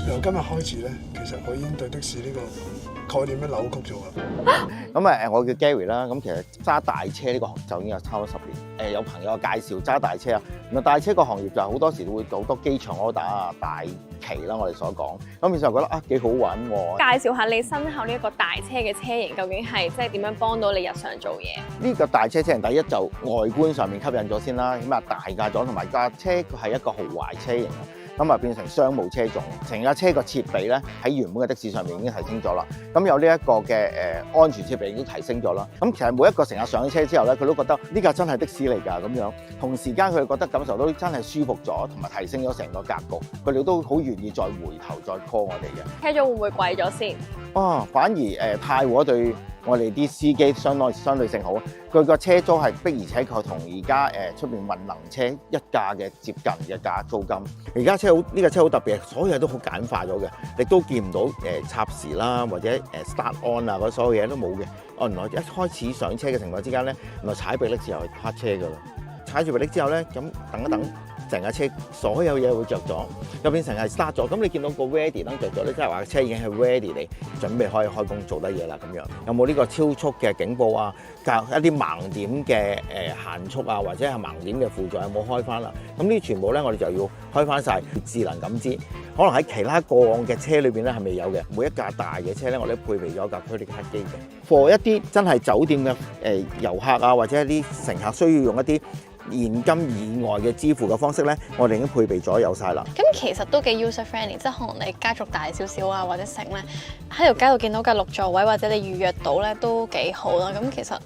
由今日開始咧，其實我已經對的士呢個概念咧扭曲咗啦。咁我叫 Gary 啦。咁其實揸大車呢個行業就已經有差唔多10年。有朋友介紹揸大車啊，原來大車個行業就好多時會好多機場 order 啊、大旗啦，我哋所講。咁變相覺得幾好玩喎。介紹下你身後呢一個大車嘅車型，究竟係即係點樣幫到你日常做嘢？呢個大車型第一就外觀上面吸引咗先啦，咁啊大架咗，同埋架車佢係一個豪華車型。咁啊變成商務車種，成架車個設備咧喺原本嘅的士上面已經提升咗啦。咁有呢一個嘅安全設備已經提升咗啦。咁其實每一個乘客上咗車之後咧，佢都覺得呢架真係的士嚟㗎咁樣。同時間佢哋覺得感受到真係舒服咗，同埋提升咗成個格局。佢哋都好願意再回頭再 call 我哋嘅。車種會唔會貴咗先？反而太和對我哋啲司機相對性好。佢個車租係的而且確同而家出邊混能車一價嘅接近嘅價租金。而家呢個車好特別，所有嘢都好簡化咗嘅，你都見唔到插匙啦，或者start on 啊，嗰所有嘢都冇嘅。原來一開始上車嘅情況之間咧，原來踩迫力之後係泊車㗎啦。踩住迫力之後咧，咁等一等。成架車所有嘢會着咗，又變成係 start 咗。咁你見到個 ready 燈着咗咧，即係話車已經係 ready 嚟準備可以開工做得嘢啦咁樣。有冇呢個超速嘅警報啊？一啲盲點嘅限速啊，或者係盲點嘅輔助有冇開翻啦？咁呢全部咧，我哋就要開翻晒智能感知。可能喺其他過往嘅車裏邊咧係未有嘅。每一架大嘅車咧，我哋都配備咗架 credit card 機嘅。for 一啲真係酒店嘅遊客啊，或者一啲乘客需要用一啲現金以外嘅支付嘅方式咧，我哋已經配備咗有晒啦。咁其實都幾 user friendly， 即係可能你家族大少少啊，或者成咧喺條街度見到架6座位，或者你預約到咧都幾好啦。咁其實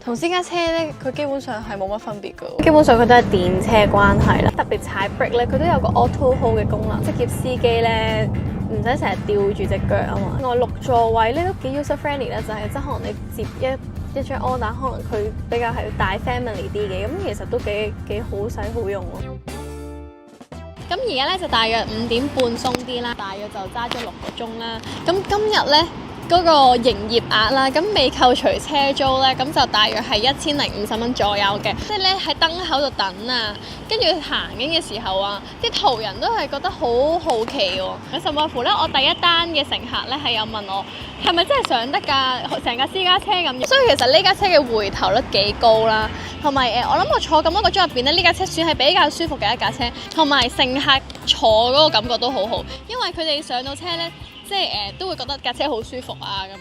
同私家車咧，佢基本上係冇乜分別㗎。基本上佢都係電車關係啦。特別踩 brake 咧，佢都有個 auto hold 嘅功能，職業司機咧唔使成日吊住隻腳啊嘛。另外6座位咧都幾 user friendly 咧，就係即係可能你接一張 order， 可能佢比較係大 family 啲嘅，咁其實都幾好使好用咯。咁而家咧就大約5點半鬆啲啦，大約就揸咗6個鐘啦。咁今日咧嗰個營業額啦，咁未扣除車租咧，咁就大約係1050蚊左右嘅。即係咧喺燈口度等啊，跟住行緊嘅時候啊，啲途人都係覺得好好奇喎。甚至乎咧，我第一單嘅乘客咧係有問我係咪真係上得㗎？成架私家車咁。所以其實呢架車嘅回頭率幾高啦，同埋我諗我坐咁多個鐘入邊咧，呢架車算係比較舒服嘅一架車，同埋乘客坐嗰個感覺都好好，因為佢哋上到車咧。即係都會覺得架車好舒服啊咁樣